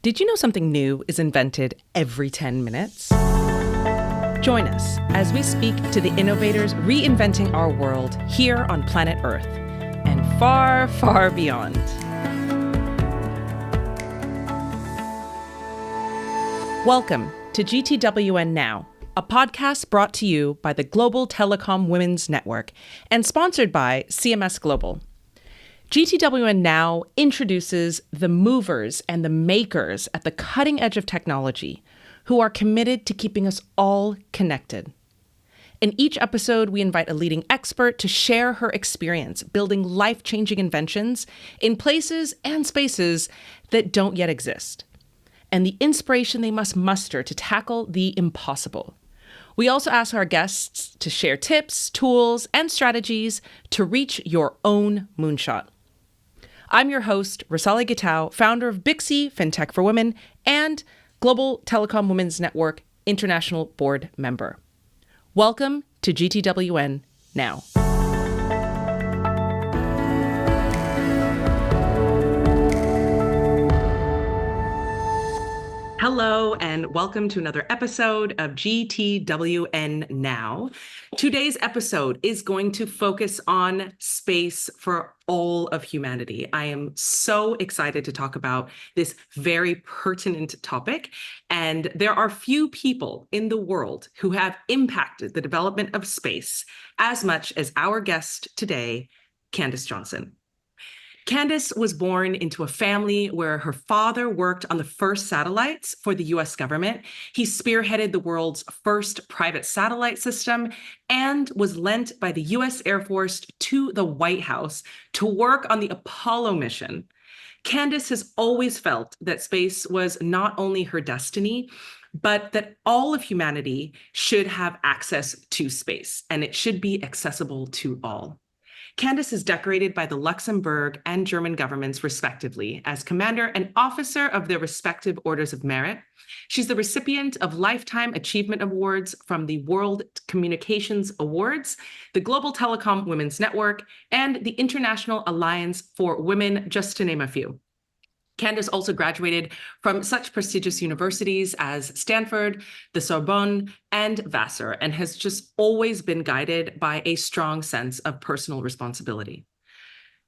Did you know something new is invented every 10 minutes? Join us as we speak to the innovators reinventing our world here on planet Earth and far, far beyond. Welcome to GTWN Now, a podcast brought to you by the Global Telecom Women's Network and sponsored by CMS Global. GTWN Now introduces the movers and the makers at the cutting edge of technology who are committed to keeping us all connected. In each episode, we invite a leading expert to share her experience building life-changing inventions in places and spaces that don't yet exist, and the inspiration they must muster to tackle the impossible. We also ask our guests to share tips, tools, and strategies to reach your own moonshot. I'm your host, Rosalia Gitao, founder of Bixi FinTech for Women and Global Telecom Women's Network International Board member. Welcome to GTWN Now. Hello, and welcome to another episode of GTWN Now. Today's episode is going to focus on space for all of humanity. I am so excited to talk about this very pertinent topic, and there are few people in the world who have impacted the development of space as much as our guest today, Candace Johnson. Candace was born into a family where her father worked on the first satellites for the US government. He spearheaded the world's first private satellite system and was lent by the US Air Force to the White House to work on the Apollo mission. Candace has always felt that space was not only her destiny, but that all of humanity should have access to space, and it should be accessible to all. Candace is decorated by the Luxembourg and German governments, respectively, as commander and officer of their respective orders of merit. She's the recipient of Lifetime Achievement Awards from the World Communications Awards, the Global Telecom Women's Network, and the International Alliance for Women, just to name a few. Candace also graduated from such prestigious universities as Stanford, the Sorbonne, and Vassar, and has just always been guided by a strong sense of personal responsibility.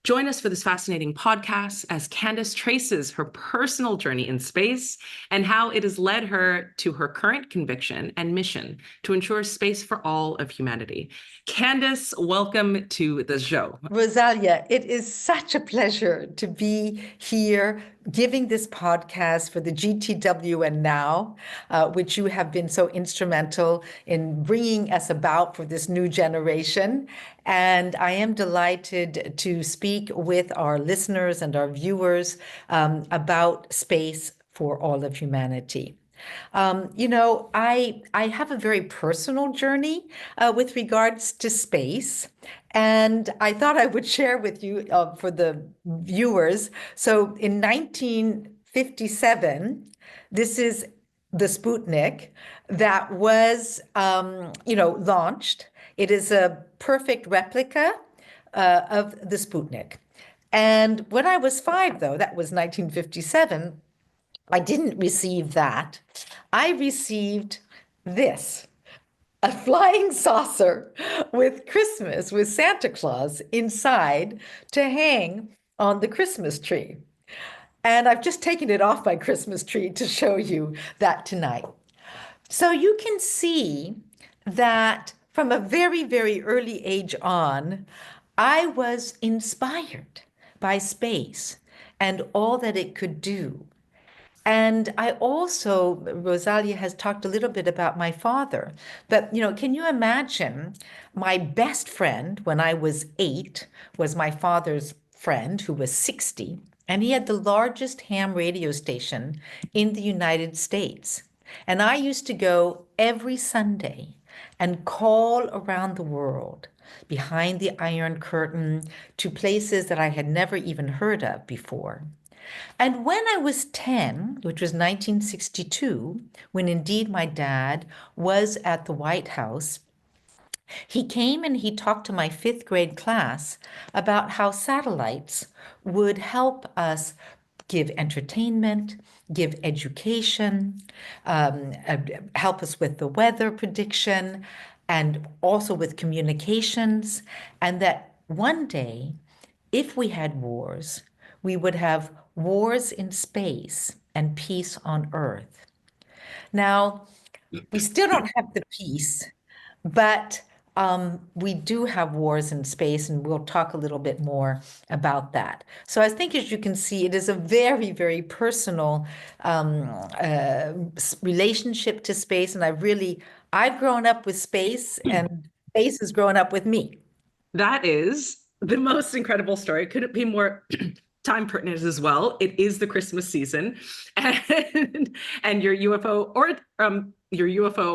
Join us for this fascinating podcast as Candace traces her personal journey in space and how it has led her to her current conviction and mission to ensure space for all of humanity. Candace, welcome to the show. Rosalia, it is such a pleasure to be here giving this podcast for the GTWN Now, which you have been so instrumental in bringing us about for this new generation. And I am delighted to speak with our listeners and our viewers about space for all of humanity. I have a very personal journey with regards to space, and I thought I would share with you for the viewers. So in 1957, this is the Sputnik that was, launched. It is a perfect replica of the Sputnik. And when I was 5, though, that was 1957, I didn't receive that. I received this, a flying saucer with Christmas, with Santa Claus inside to hang on the Christmas tree. And I've just taken it off my Christmas tree to show you that tonight. So you can see that from a very, very early age on, I was inspired by space and all that it could do. And I also, Rosalia has talked a little bit about my father, but, can you imagine my best friend when I was 8 was my father's friend who was 60, and he had the largest ham radio station in the United States. And I used to go every Sunday and call around the world behind the Iron Curtain to places that I had never even heard of before. And when I was 10, which was 1962, when indeed my dad was at the White House, he came and he talked to my 5th grade class about how satellites would help us give entertainment, give education, help us with the weather prediction, and also with communications. And that one day, if we had wars, we would have wars in space and peace on Earth. Now, we still don't have the peace, but we do have wars in space, and we'll talk a little bit more about that. So I think, as you can see, it is a very, very personal relationship to space, and I've grown up with space, and space has grown up with me. That is the most incredible story. Couldn't be more time pertinent as well. It is the Christmas season, and your UFO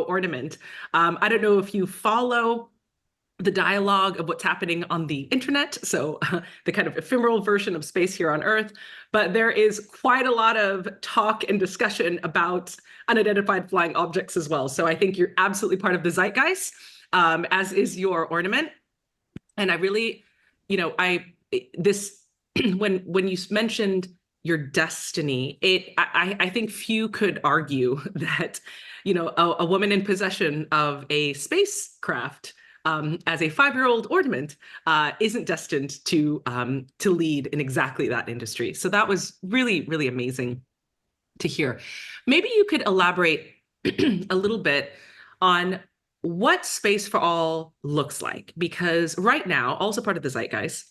ornament. I don't know if you follow the dialogue of what's happening on the internet, so the kind of ephemeral version of space here on Earth, but there is quite a lot of talk and discussion about unidentified flying objects as well. So I think you're absolutely part of the zeitgeist, as is your ornament. And I really, this when you mentioned your destiny, I think few could argue that, a woman in possession of a spacecraft as a 5-year-old ornament isn't destined to lead in exactly that industry. So that was really, really amazing to hear. Maybe you could elaborate a little bit on what Space for All looks like, because right now, also part of the zeitgeist,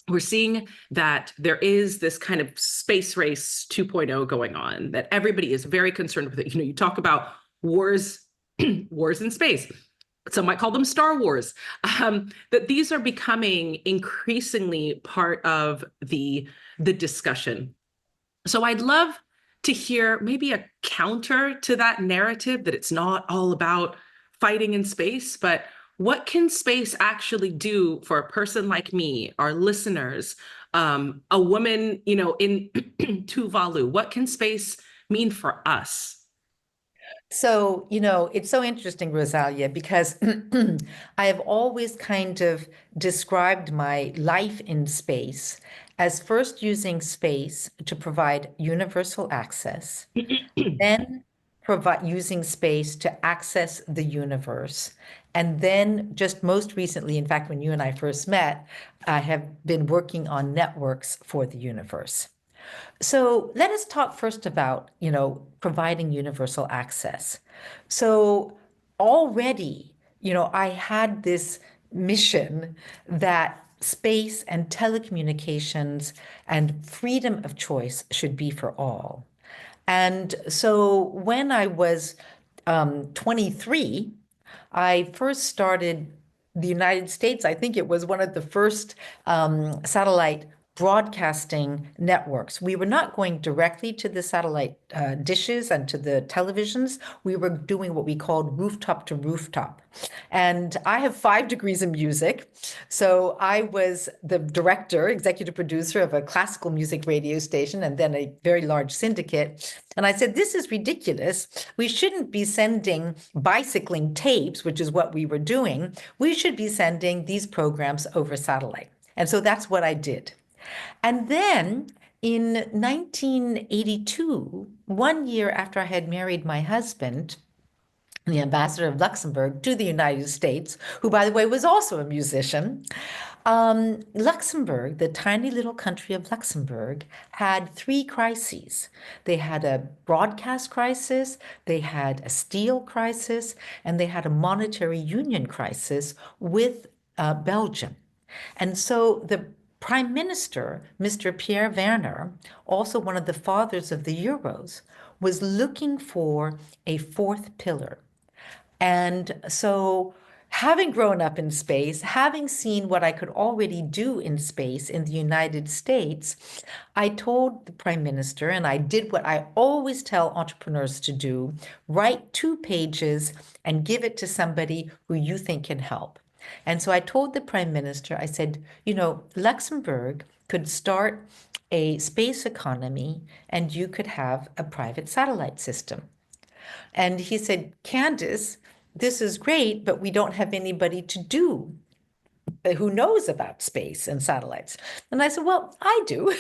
we're seeing that there is this kind of space race 2.0 going on, that everybody is very concerned with it. You talk about wars, wars in space. Some might call them Star Wars, that these are becoming increasingly part of the discussion. So I'd love to hear maybe a counter to that narrative, that it's not all about fighting in space, but what can space actually do for a person like me, our listeners, a woman, in Tuvalu? What can space mean for us? So, it's so interesting, Rosalia, because I have always kind of described my life in space as first using space to provide universal access, then using space to access the universe. And then just most recently, in fact, when you and I first met, I have been working on networks for the universe. So let us talk first about, providing universal access. So already, I had this mission that space and telecommunications and freedom of choice should be for all. And so when I was 23, I first started the United States. I think it was one of the first satellite broadcasting networks. We were not going directly to the satellite dishes and to the televisions. We were doing what we called rooftop to rooftop. And I have 5 degrees in music. So I was the director, executive producer of a classical music radio station and then a very large syndicate. And I said, this is ridiculous. We shouldn't be sending bicycling tapes, which is what we were doing. We should be sending these programs over satellite. And so that's what I did. And then in 1982, 1 year after I had married my husband, the ambassador of Luxembourg to the United States, who, by the way, was also a musician, Luxembourg, the tiny little country of Luxembourg, had 3 crises. They had a broadcast crisis, they had a steel crisis, and they had a monetary union crisis with Belgium. And so the Prime Minister, Mr. Pierre Werner, also one of the fathers of the Euros, was looking for a 4th pillar. And so, having grown up in space, having seen what I could already do in space in the United States, I told the Prime Minister, and I did what I always tell entrepreneurs to do: write 2 pages and give it to somebody who you think can help. And so I told the Prime Minister, I said, Luxembourg could start a space economy and you could have a private satellite system. And he said, Candace, this is great, but we don't have anybody to do who knows about space and satellites. And I said, well, I do.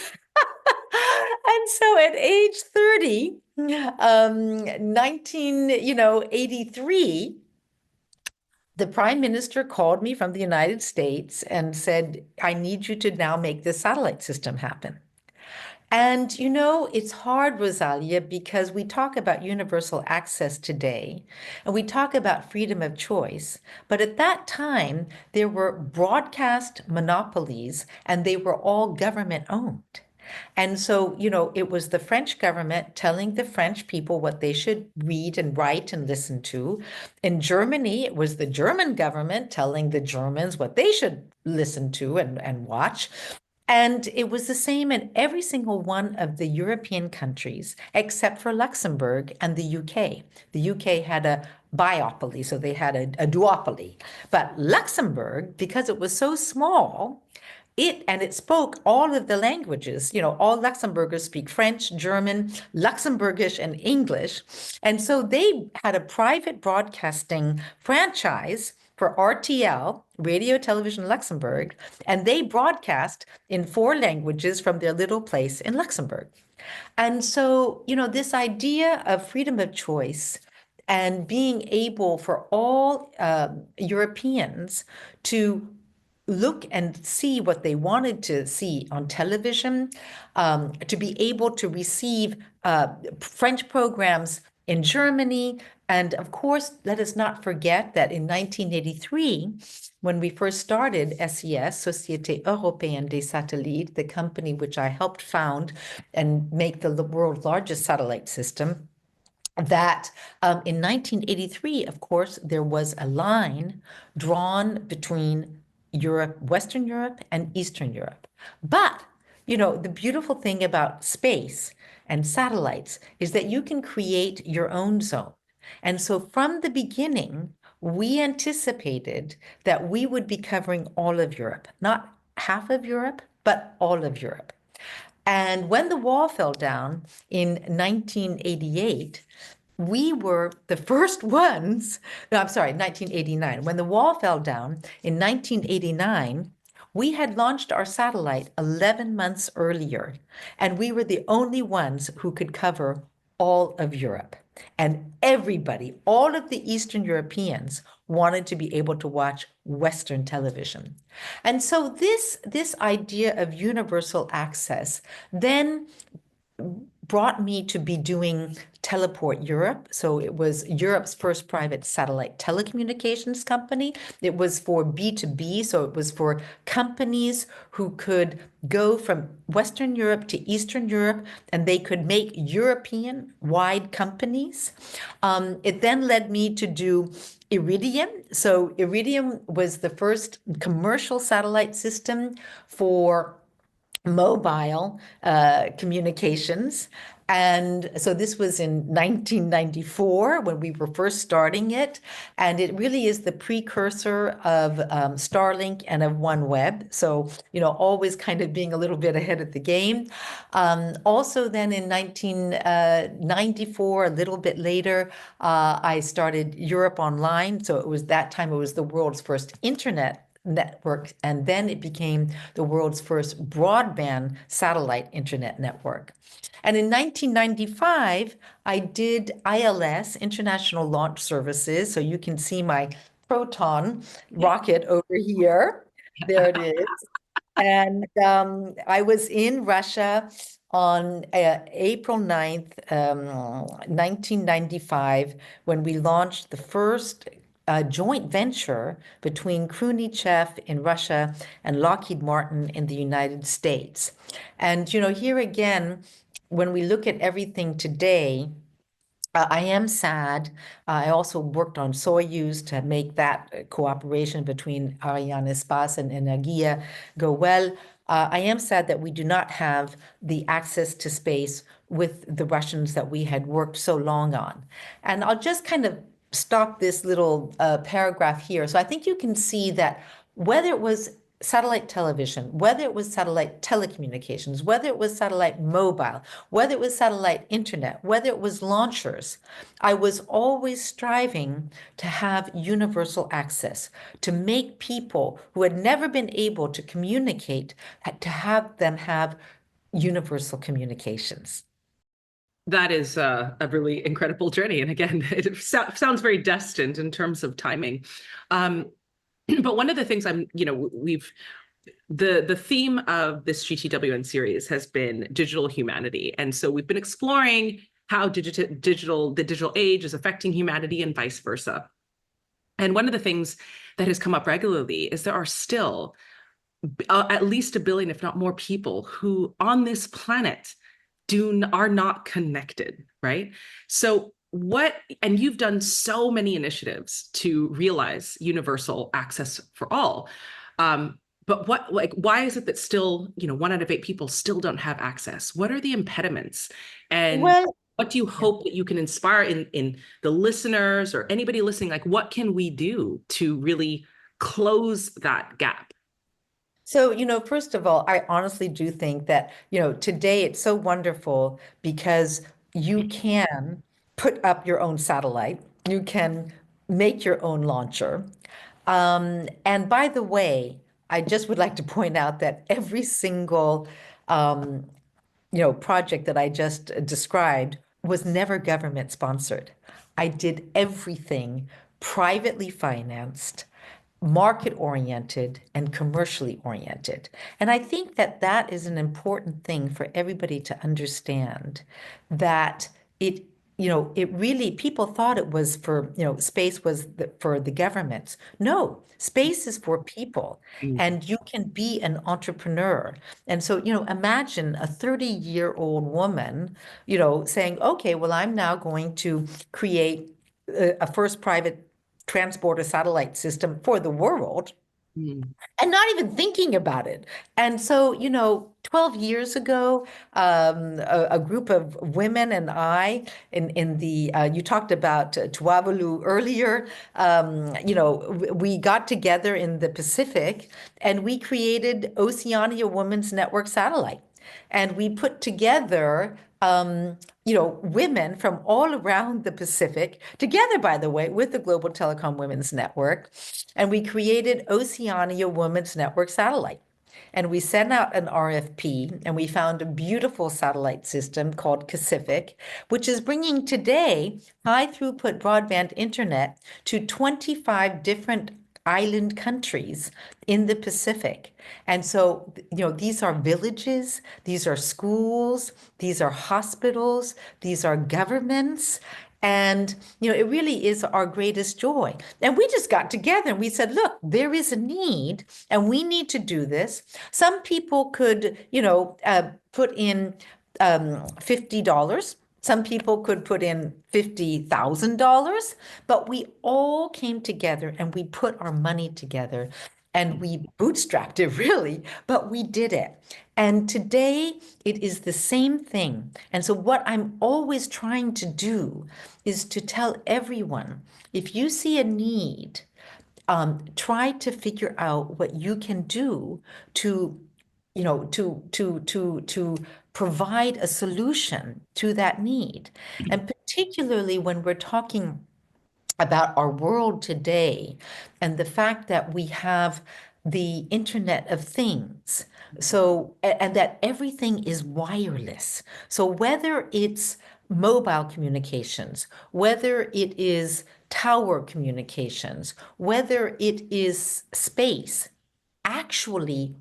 And so at age 30, 1983, the prime minister called me from the United States and said, I need you to now make this satellite system happen. And it's hard, Rosalia, because we talk about universal access today and we talk about freedom of choice. But at that time, there were broadcast monopolies and they were all government owned. And so, it was the French government telling the French people what they should read and write and listen to. In Germany, it was the German government telling the Germans what they should listen to and watch. And it was the same in every single one of the European countries, except for Luxembourg and the UK. The UK had a biopoly, so they had a duopoly. But Luxembourg, because it was so small, it spoke all of the languages. All Luxembourgers speak French, German, Luxembourgish, and English. And so they had a private broadcasting franchise for RTL, Radio Television Luxembourg, and they broadcast in 4 languages from their little place in Luxembourg. And so, this idea of freedom of choice and being able for all Europeans to look and see what they wanted to see on television, to be able to receive French programs in Germany. And of course, let us not forget that in 1983, when we first started SES, Société Européenne des Satellites, the company which I helped found and make the world's largest satellite system, that in 1983, of course, there was a line drawn between Europe, Western Europe, and Eastern Europe. But, the beautiful thing about space and satellites is that you can create your own zone. And so from the beginning, we anticipated that we would be covering all of Europe, not half of Europe, but all of Europe. And when the wall fell down in 1988, we were the first ones, no, I'm sorry, 1989. When the wall fell down in 1989, we had launched our satellite 11 months earlier, and we were the only ones who could cover all of Europe. And everybody, all of the Eastern Europeans, wanted to be able to watch Western television. And so this idea of universal access then brought me to be doing Teleport Europe. So it was Europe's first private satellite telecommunications company. It was for B2B, so it was for companies who could go from Western Europe to Eastern Europe, and they could make European-wide companies. It then led me to do Iridium. So Iridium was the first commercial satellite system for mobile communications. And so this was in 1994 when we were first starting it. And it really is the precursor of Starlink and of OneWeb. So, always kind of being a little bit ahead of the game. Also then in 1994, a little bit later, I started Europe Online. So it was that time, it was the world's first internet network, and then it became the world's first broadband satellite internet network. And in 1995, I did ILS, International Launch Services. So you can see my Proton rocket over here. There it is. And I was in Russia on April 9th, 1995, when we launched the first joint venture between Khrushchev in Russia and Lockheed Martin in the United States. And, here again, when we look at everything today, I am sad. I also worked on Soyuz to make that cooperation between Arianespace and Energia go well. I am sad that we do not have the access to space with the Russians that we had worked so long on. And I'll just kind of stop this little paragraph here. So I think you can see that whether it was satellite television, whether it was satellite telecommunications, whether it was satellite mobile, whether it was satellite internet, whether it was launchers, I was always striving to have universal access, to make people who had never been able to communicate, to have them have universal communications. That is a really incredible journey. And again, it sounds very destined in terms of timing. Um, but one of the things we've the theme of this GTWN series has been digital humanity. And so we've been exploring how the digital age is affecting humanity and vice versa. And one of the things that has come up regularly is there are still at least a billion, if not more, people who on this planet are not connected, right? So and you've done so many initiatives to realize universal access for all. But why is it that still, 1 out of 8 people still don't have access? What are the impediments? And Well, what do you yeah. hope that you can inspire in the listeners or anybody listening? Like, what can we do to really close that gap? So, first of all, I honestly do think that, today it's so wonderful because you can put up your own satellite, you can make your own launcher. And by the way, I just would like to point out that every single um, project that I just described was never government sponsored. I did everything privately financed, market oriented, and commercially oriented. And I think that that is an important thing for everybody to understand that it it really, people thought it was for, space was for the governments. No, space is for people, Mm. and you can be an entrepreneur. And so, imagine a 30-year-old woman, saying, okay, well, I'm now going to create a first private transporter satellite system for the world Mm. and not even thinking about it. And so, 12 years ago, a group of women and I, in the, you talked about Tuvalu earlier, we got together in the Pacific and we created Oceania Women's Network Satellite. And we put together, women from all around the Pacific, together, by the way, with the Global Telecom Women's Network. And we created Oceania Women's Network Satellite. And we sent out an RFP and we found a beautiful satellite system called Pacific, which is bringing today high throughput broadband internet to 25 different island countries in the Pacific. And so, these are villages, these are schools, these are hospitals, these are governments. And, it really is our greatest joy. And we just got together and we said, look, there is a need and we need to do this. Some people could, put in $50. Some people could put in $50,000, but we all came together and we put our money together and we bootstrapped it really, but we did it. And today it is the same thing. And so what I'm always trying to do is to tell everyone, if you see a need, try to figure out what you can do to, to provide a solution to that need. And particularly when we're talking about our world today and the fact that we have the Internet of Things. So, and that everything is wireless. So, whether it's mobile communications, whether it is tower communications, whether it is space, actually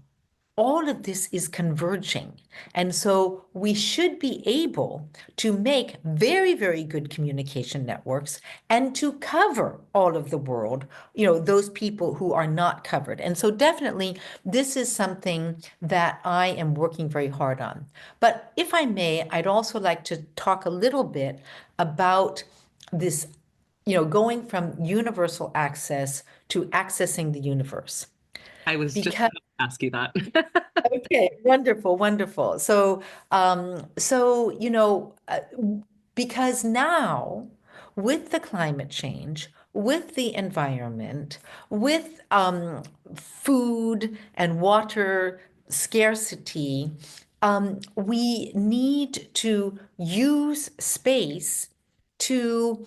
all of this is converging. And so we should be able to make very, very good communication networks and to cover all of the world, those people who are not covered. And so definitely this is something that I am working very hard on. But if I may, I'd also like to talk a little bit about this, going from universal access to accessing the universe. I was just Because going to ask you that. Okay, wonderful, wonderful. So, because now with the climate change, with the environment, with food and water scarcity, we need to use space to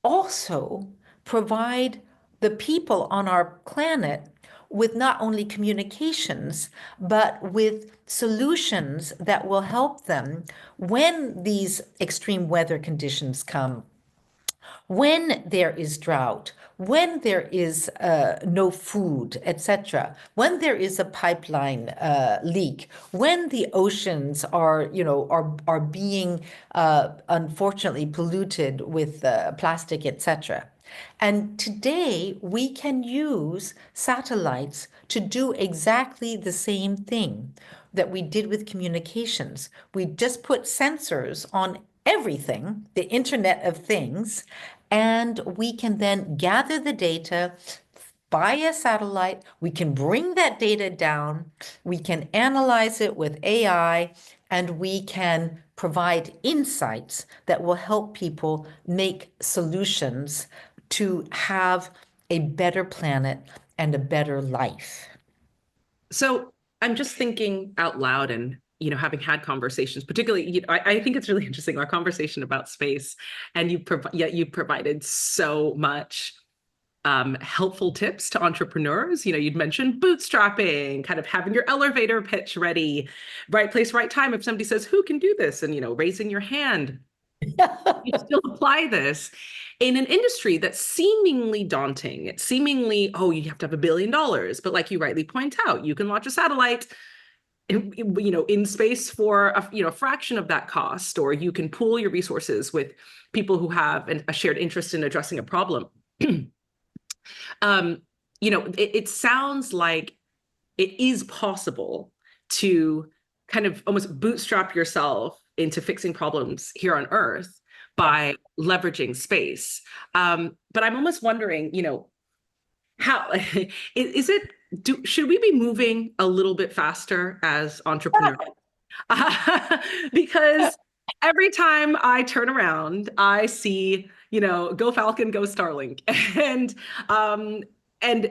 also provide the people on our planet with not only communications, but with solutions that will help them when these extreme weather conditions come, when there is drought, when there is no food, etc., when there is a pipeline leak, when the oceans are, are being unfortunately polluted with plastic, etc. And today we can use satellites to do exactly the same thing that we did with communications. We just put sensors on everything, the Internet of Things, and we can then gather the data via satellite. We can bring that data down, we can analyze it with AI, and we can provide insights that will help people make solutions to have a better planet and a better life. So I'm just thinking out loud and, having had conversations, particularly, I think it's really interesting, our conversation about space, and you provided so much helpful tips to entrepreneurs. You'd mentioned bootstrapping, kind of having your elevator pitch ready, right place, right time. If somebody says, who can do this? And, raising your hand, you still apply this in an industry that's seemingly daunting. It's seemingly, oh, you have to have $1 billion. But like you rightly point out, you can launch a satellite in space for a fraction of that cost, or you can pool your resources with people who have a shared interest in addressing a problem. It sounds like it is possible to kind of almost bootstrap yourself into fixing problems here on Earth by leveraging space. But I'm almost wondering, how is it? Should we be moving a little bit faster as entrepreneurs? Because every time I turn around, I see, go Falcon, go Starlink. Um, and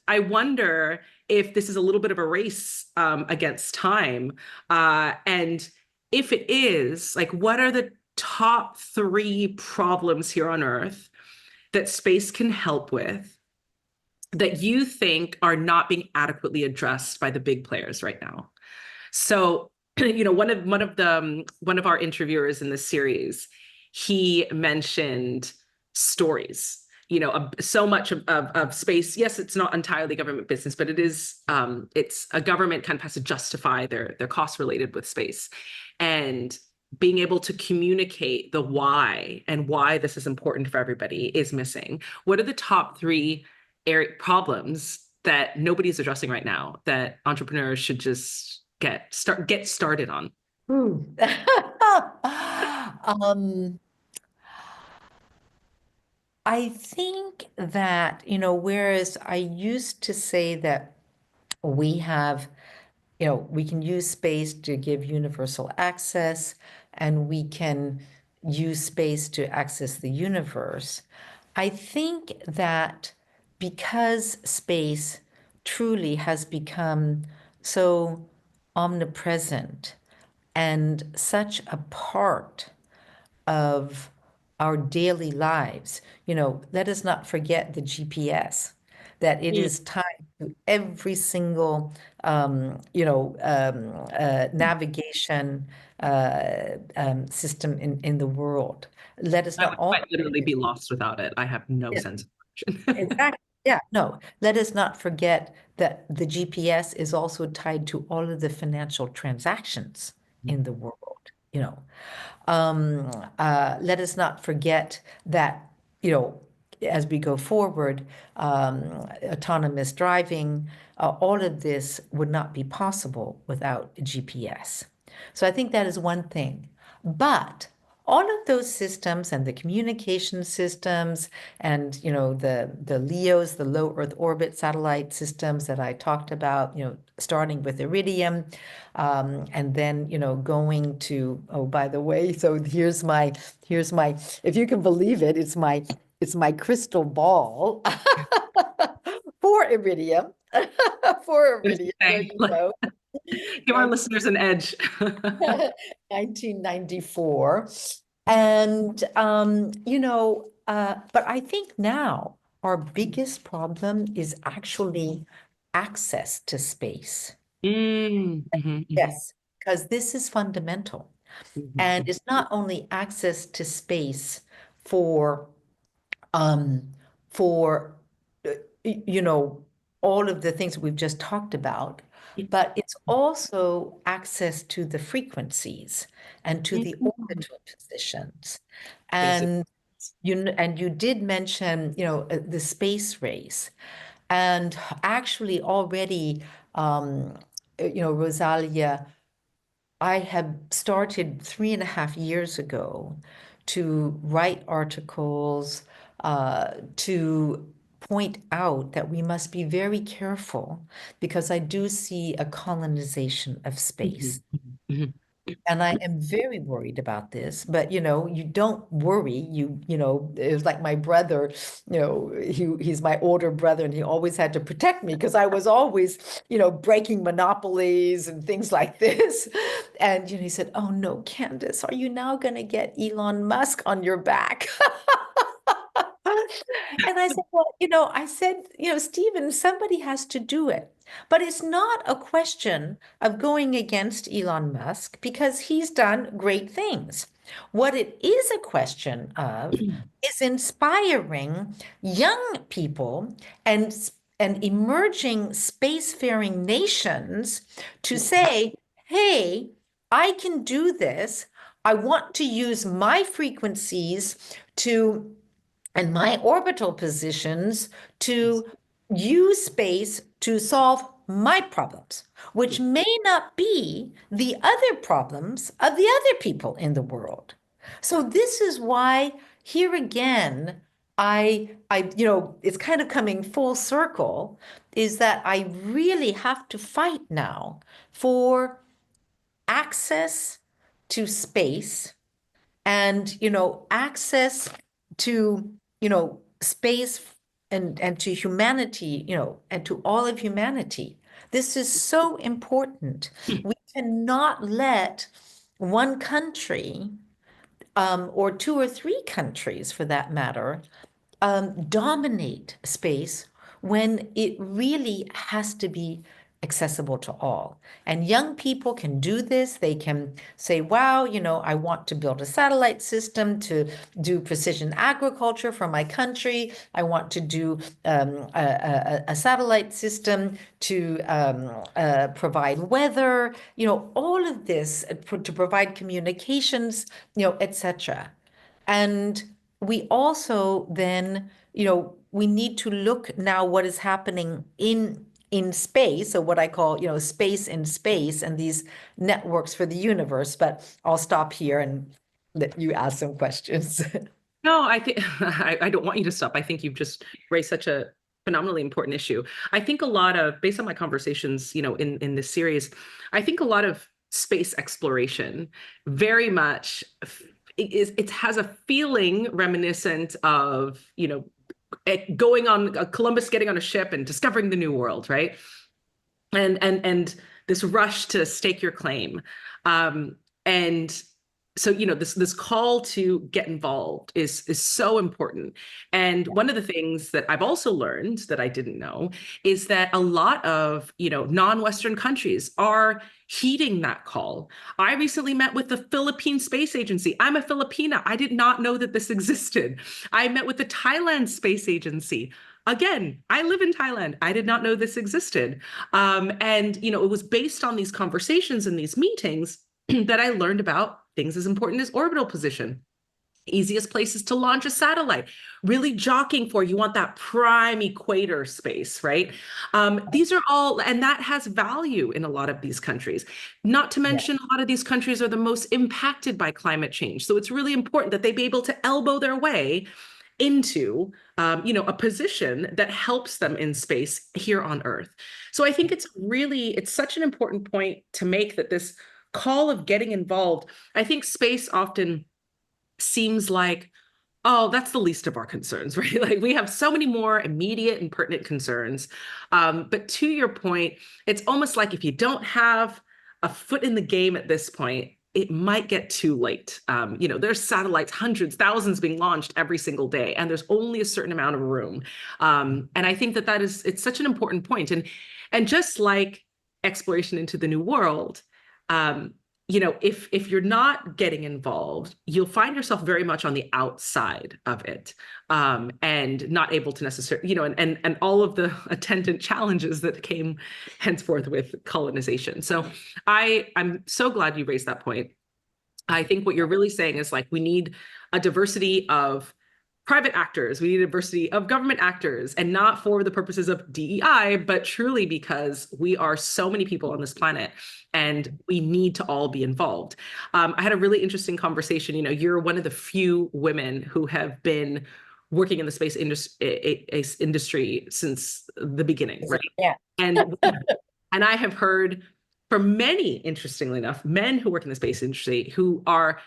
I wonder if this is a little bit of a race against time. And if it is, like, what are the top 3 problems here on Earth that space can help with that you think are not being adequately addressed by the big players right now? So, one of our interviewers in this series, he mentioned stories. So much of space. Yes, it's not entirely government business, but it is. It's a government kind of has to justify their costs related with space, and being able to communicate the why and why this is important for everybody is missing. What are the top 3 problems that nobody's addressing right now that entrepreneurs should just get started on? um, I think that, whereas I used to say that we have, we can use space to give universal access, and we can use space to access the universe. I think that because space truly has become so omnipresent and such a part of our daily lives. Let us not forget the GPS, that it Mm. is tied to every single, navigation system in the world. Let us I not would also quite literally be lost without it. I have no sense of direction. exactly. Yeah, no. Let us not forget that the GPS is also tied to all of the financial transactions in the world, let us not forget that, as we go forward, autonomous driving, all of this would not be possible without GPS. So I think that is one thing. But all of those systems and the communication systems and the LEOs, the low Earth orbit satellite systems that I talked about, starting with Iridium, and then going to, oh, by the way, so here's my if you can believe it, it's my crystal ball for Iridium. For Iridium, there you go. Give our listeners an edge. 1994. And, but I think now our biggest problem is actually access to space. Mm, mhm, mhm, Yes, because this is fundamental. And mhm, it's not only access to space for um, for you know, all of the things that we've just talked about, mhm. but it's also access to the frequencies and to the Mhm. orbital positions. Basic. And you did mention, the space race. And actually already, Rosalia, I have started 3.5 years ago to write articles, to point out that we must be very careful because I do see a colonization of space. Mhm, mhm, And I am very worried about this, but you don't worry. It was like my brother, he's my older brother, and he always had to protect me because I was always, breaking monopolies and things like this. And he said, "Oh no, Candace, are you now going to get Elon Musk on your back?" And I said, "Well, Stephen, somebody has to do it. But it's not a question of going against Elon Musk because he's done great things. What it is a question of mhm. is inspiring young people and and emerging spacefaring nations to say, hey, I can do this. I want to use my frequencies to and my orbital positions to use space to solve my problems, which may not be the other problems of the other people in the world. So this is why here again, it's kind of coming full circle, is that I really have to fight now for access to space and access to space and to humanity, and to all of humanity. This is so important. We cannot let one country, or two or three countries for that matter, dominate space when it really has to be accessible to all. And young people can do this. They can say, wow, I want to build a satellite system to do precision agriculture for my country. I want to do a satellite system to provide weather, all of this to provide communications, etc. And we also then, we need to look now what is happening in space, so what I call, space in space and these networks for the universe. But I'll stop here and let you ask some questions. No, I think I don't want you to stop. I think you've just raised such a phenomenally important issue. I think a lot of, based on my conversations, in this series, I think a lot of space exploration very much it has a feeling reminiscent of, going on Columbus getting on a ship and discovering the new world, right? And this rush to stake your claim. And so, this call to get involved is so important. And one of the things that I've also learned that I didn't know is that a lot of, non-Western countries are heeding that call. I recently met with the Philippine Space Agency. I'm a Filipina. I did not know that this existed. I met with the Thailand Space Agency. Again, I live in Thailand. I did not know this existed. And, it was based on these conversations and these meetings that I learned about things as important as orbital position, easiest places to launch a satellite, really jockeying for, you want that prime equator space, right? These are all, and that has value in a lot of these countries. Not to Yeah. mention, a lot of these countries are the most impacted by climate change. So it's really important that they be able to elbow their way into a position that helps them in space here on Earth. So I think it's such an important point to make, that this call of getting involved, I think space often seems like, oh, that's the least of our concerns, right? Like, we have so many more immediate and pertinent concerns. But to your point, it's almost like if you don't have a foot in the game at this point, it might get too late. There's satellites, hundreds, thousands being launched every single day, and there's only a certain amount of room. And I think it's such an important point. And just like exploration into the new world, um, if you're not getting involved, you'll find yourself very much on the outside of it, and not able to necessarily, and all of the attendant challenges that came henceforth with colonization. So I'm so glad you raised that point. I think what you're really saying is like we need a diversity of private actors, we need a diversity of government actors, and not for the purposes of DEI, but truly because we are so many people on this planet and we need to all be involved. I had a really interesting conversation. You're one of the few women who have been working in the space industry since the beginning, right? Yeah. And and I have heard from many, interestingly enough, men who work in the space industry who are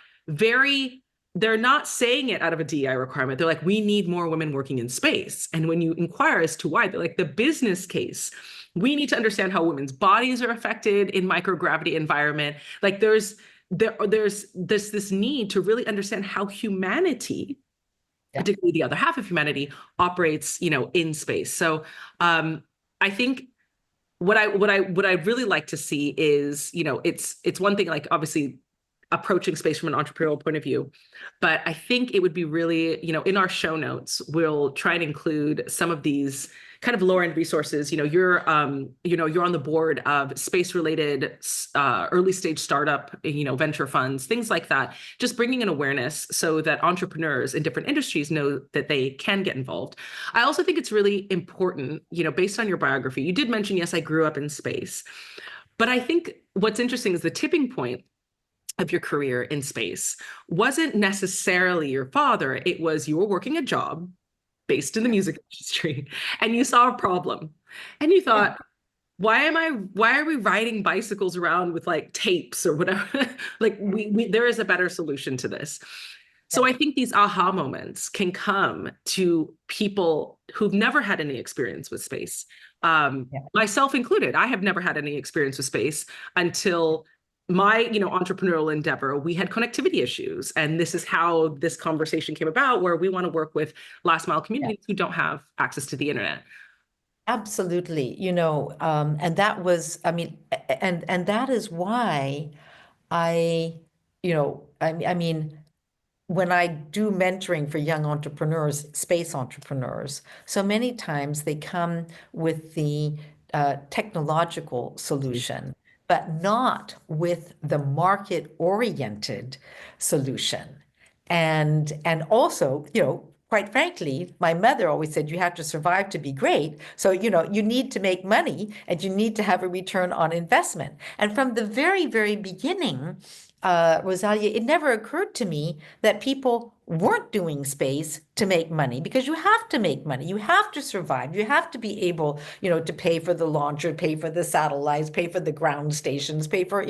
they're not saying it out of a DEI requirement. They're like, we need more women working in space. And when you inquire as to why, they're like, the business case, we need to understand how women's bodies are affected in microgravity environment. Like there's this need to really understand how humanity, particularly the other half of humanity, operates, in space. So I think what I really like to see is, it's one thing, like obviously approaching space from an entrepreneurial point of view, but I think it would be really, in our show notes, we'll try and include some of these kind of lower end resources. You're on the board of space related early stage startup, venture funds, things like that, just bringing an awareness so that entrepreneurs in different industries know that they can get involved. I also think it's really important, based on your biography, you did mention, yes, I grew up in space, but I think what's interesting is the tipping point of your career in space wasn't necessarily your father. It was, you were working a job based in the music industry and you saw a problem and you thought, why are we riding bicycles around with like tapes or whatever? Like there is a better solution to this. So I think these aha moments can come to people who've never had any experience with space. Myself included, I have never had any experience with space until my entrepreneurial endeavor. We had connectivity issues, and this is how this conversation came about, where we want to work with last mile communities who don't have access to the internet. Absolutely. And that was, I mean, and that is why I, I mean, when I do mentoring for young entrepreneurs, space entrepreneurs, so many times they come with the technological solution, but not with the market-oriented solution. And also, quite frankly, my mother always said you have to survive to be great. So, you need to make money and you need to have a return on investment. And from the very, very beginning, Rosalia, it never occurred to me that people weren't doing space to make money, because you have to make money. You have to survive. You have to be able, to pay for the launcher, pay for the satellites, pay for the ground stations, pay for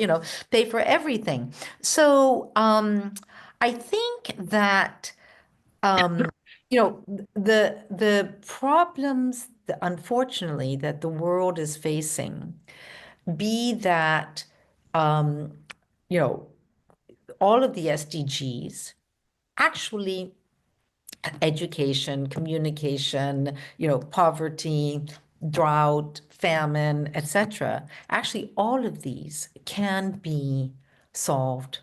everything. So I think that the problems that, unfortunately, that the world is facing, be that you know all of the SDGs, actually education, communication, poverty, drought, famine, etc. Actually, all of these can be solved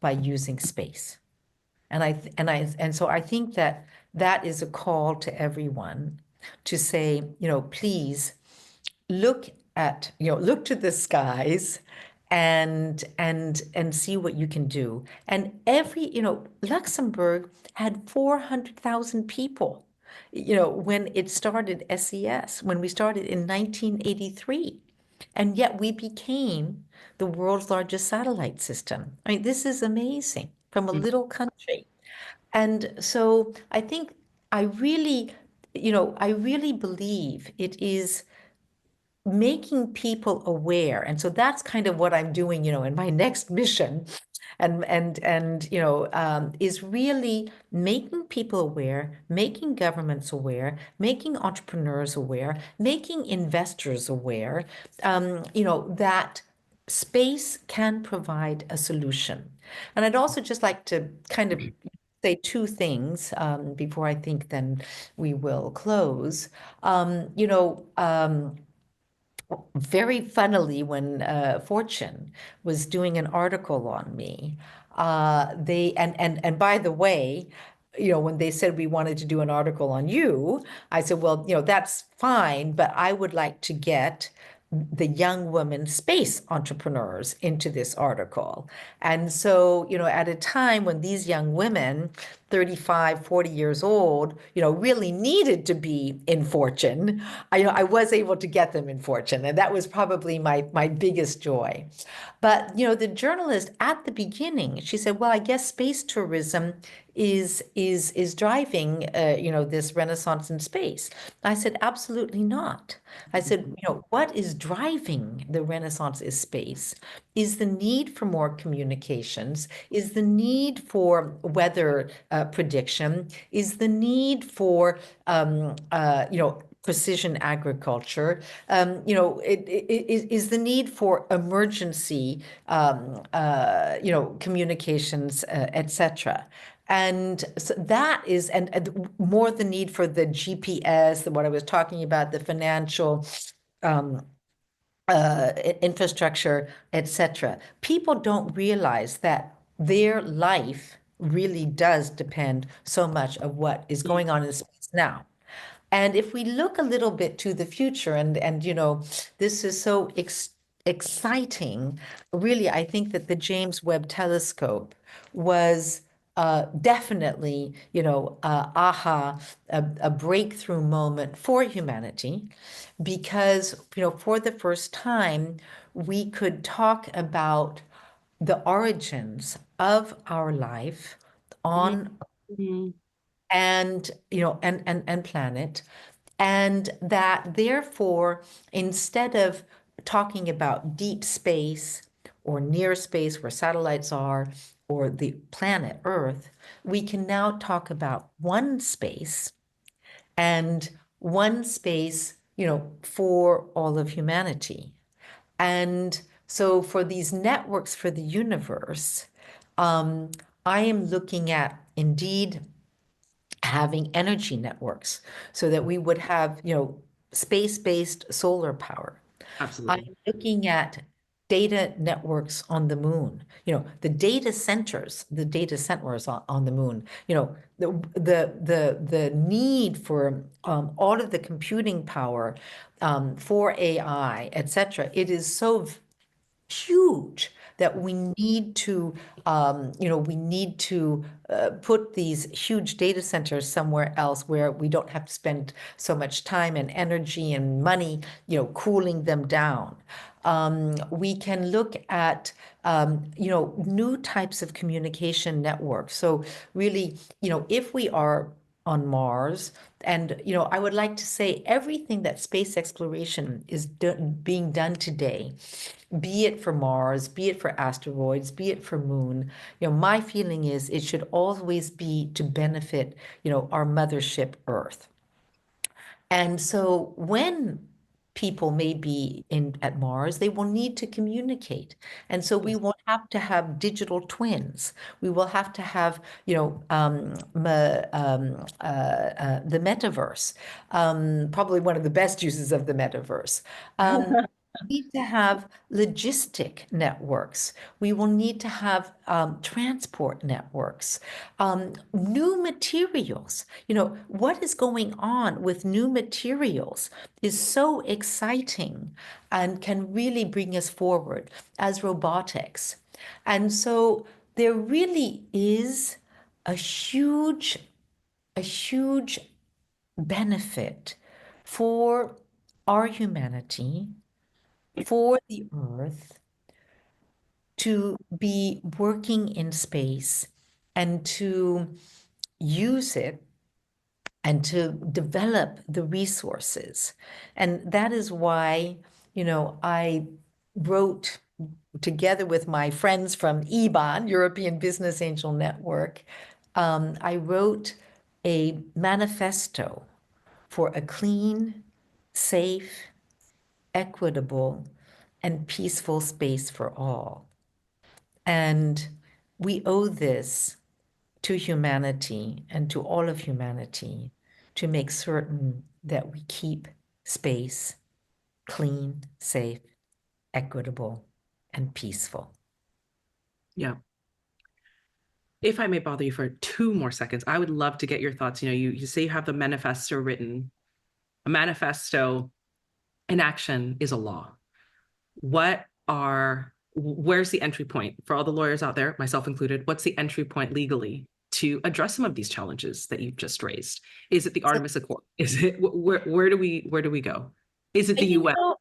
by using space. And so I think that that is a call to everyone to say, please look to the skies and see what you can do. And Luxembourg had 400,000 people, when it started SES, when we started in 1983. And yet we became the world's largest satellite system. I mean, this is amazing from a little country. And so I think I really believe it is making people aware. And so that's kind of what I'm doing, in my next mission, is really making people aware, making governments aware, making entrepreneurs aware, making investors aware, that space can provide a solution. And I'd also just like to kind of say two things before I think then we will close. very funnily, when Fortune was doing an article on me, they and by the way, when they said we wanted to do an article on you, I said, well, that's fine, but I would like to get the young women space entrepreneurs into this article. And so, at a time when these young women, 35, 40 years old, really needed to be in Fortune, I was able to get them in Fortune. And that was probably my biggest joy. But, the journalist at the beginning, she said, well, I guess space tourism is driving this renaissance in space. I said, absolutely not. I said, what is driving the renaissance is space, is the need for more communications, is the need for weather prediction, is the need for precision agriculture, it is the need for emergency, communications, etc. And so that is, and more the need for the GPS, what I was talking about, the financial um, infrastructure, etc. People don't realize that their life really does depend so much of what is going on in space now. And if we look a little bit to the future, and this is so exciting. Really, I think that the James Webb Telescope was definitely, a breakthrough moment for humanity, because, for the first time, we could talk about the origins of our life on Mhm. and and planet, and that therefore, instead of talking about deep space or near space where satellites are, or the planet Earth, we can now talk about one space, and one space, for all of humanity. And so for these networks for the universe, um, I am looking at indeed having energy networks so that we would have, space-based solar power. I'm Absolutely. looking at data networks on the moon, the data centers on the moon, the need for all of the computing power for AI, etc. It is so huge that we need to put these huge data centers somewhere else where we don't have to spend so much time and energy and money, cooling them down. We can look at, new types of communication networks. So really, if we are on Mars, and I would like to say everything that space exploration is being done today, be it for Mars, be it for asteroids, be it for Moon, my feeling is it should always be to benefit, our mothership Earth. And so when people may be in at Mars, they will need to communicate. And so we Yes. will have to have digital twins. We will have to have, the metaverse, probably one of the best uses of the metaverse. Need to have logistic networks. We will need to have transport networks, new materials. What is going on with new materials is so exciting and can really bring us forward as robotics. And so there really is a huge, a huge benefit for our humanity, for the Earth, to be working in space and to use it and to develop the resources. And that is why, I wrote together with my friends from EBAN, European Business Angel Network, I wrote a manifesto for a clean, safe, equitable, and peaceful space for all. And we owe this to humanity and to all of humanity to make certain that we keep space clean, safe, equitable, and peaceful. Yeah. If I may bother you for 2 more seconds, I would love to get your thoughts. You say you have the manifesto written. A manifesto in action is a law. Where's the entry point for all the lawyers out there, myself included? What's the entry point legally to address some of these challenges that you've just raised? Is it the So, Artemis Accord? Is it where do we go? Is it the you UN? know,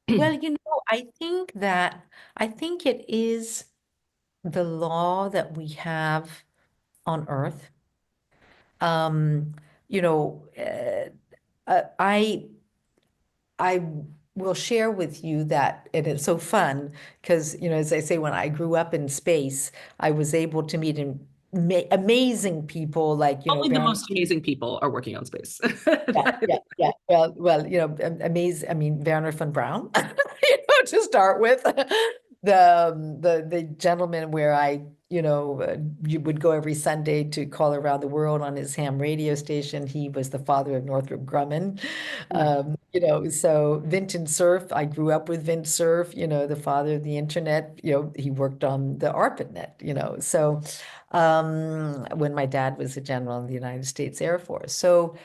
well, I think it is the law that we have on Earth. Um, you know, I will share with you that, and it's so fun because, as I say, when I grew up in space, I was able to meet amazing people like, Only the Werner. most amazing people are working on space. Yeah, yeah, yeah. Well, amazing. I mean, Werner von Braun, to start with, the gentleman where you would go every Sunday to call around the world on his ham radio station. He was the father of Northrop Grumman. So Vinton Cerf, I grew up with Vint Cerf, the father of the internet. He worked on the ARPANET. So when my dad was a general in the United States Air Force. So,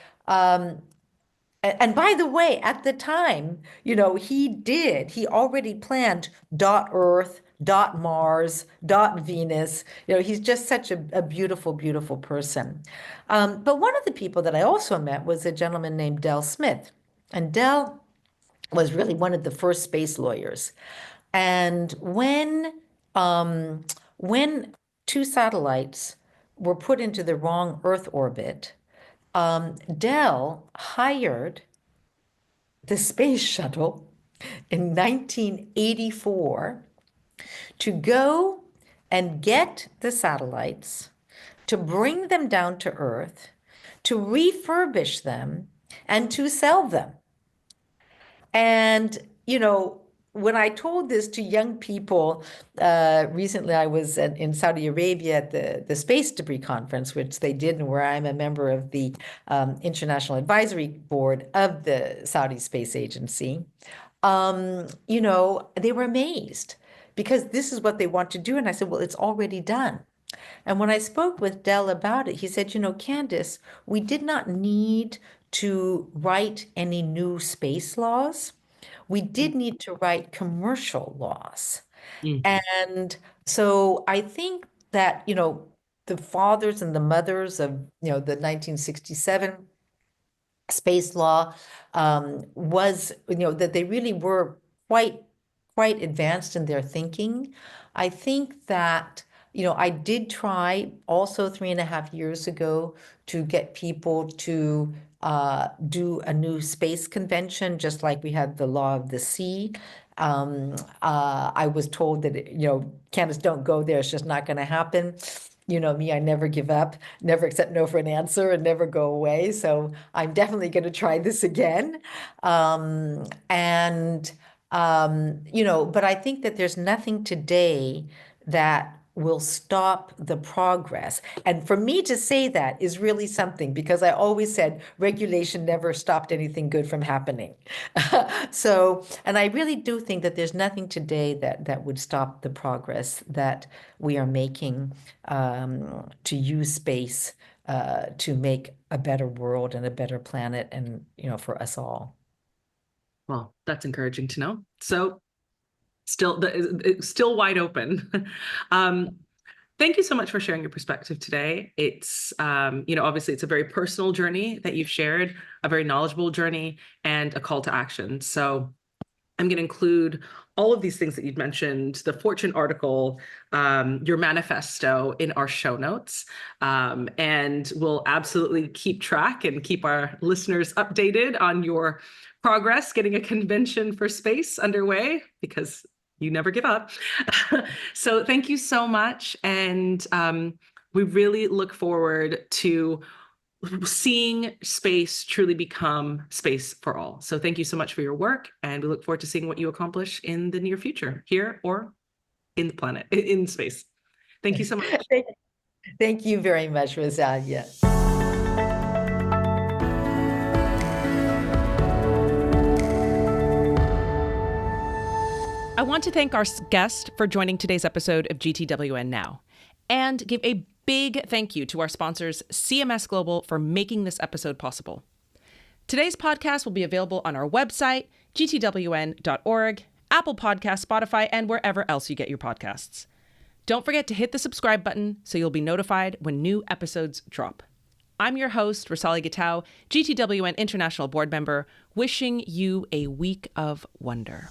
and by the way, at the time, he already planned dot Earth, dot Mars, dot Venus. He's just such a beautiful, beautiful person. But one of the people that I also met was a gentleman named Del Smith. And Del was really one of the first space lawyers. And when two satellites were put into the wrong Earth orbit, Dell hired the space shuttle in 1984 to go and get the satellites, to bring them down to Earth, to refurbish them, and to sell them. And, when I told this to young people, recently I was in Saudi Arabia at the Space Debris Conference, which they did, and where I'm a member of the International Advisory Board of the Saudi Space Agency. They were amazed because this is what they want to do. And I said, well, it's already done. And when I spoke with Dell about it, he said, Candace, we did not need to write any new space laws. We did need to write commercial laws. Mhm. And so I think that, the fathers and the mothers of, the 1967 space law was, that they really were quite advanced in their thinking. I think that, I did try also 3.5 years ago to get people to do a new space convention, just like we had the law of the sea. I was told that, Candace, don't go there. It's just not going to happen. You know me, I never give up, never accept no for an answer, and never go away. So I'm definitely going to try this again. But I think that there's nothing today that will stop the progress. And for me to say that is really something because I always said regulation never stopped anything good from happening. And I really do think that there's nothing today that would stop the progress that we are making to use space to make a better world and a better planet and, for us all. Well, that's encouraging to know. So it's still wide open. Thank you so much for sharing your perspective today. It's, obviously it's a very personal journey that you've shared, a very knowledgeable journey, and a call to action. So I'm going to include all of these things that you've mentioned, the Fortune article, your manifesto in our show notes. And we'll absolutely keep track and keep our listeners updated on your progress, getting a convention for space underway, because you never give up. So thank you so much. And we really look forward to seeing space truly become space for all. So thank you so much for your work, and we look forward to seeing what you accomplish in the near future, here or in the planet, in space. Thank you so much. Thank you very much, Rosalia. want to thank our guest for joining today's episode of GTWN Now, and give a big thank you to our sponsors, CMS Global, for making this episode possible. Today's podcast will be available on our website, gtwn.org, Apple Podcasts, Spotify, and wherever else you get your podcasts. Don't forget to hit the subscribe button so you'll be notified when new episodes drop. I'm your host, Rosali Gitau, GTWN International Board Member, wishing you a week of wonder.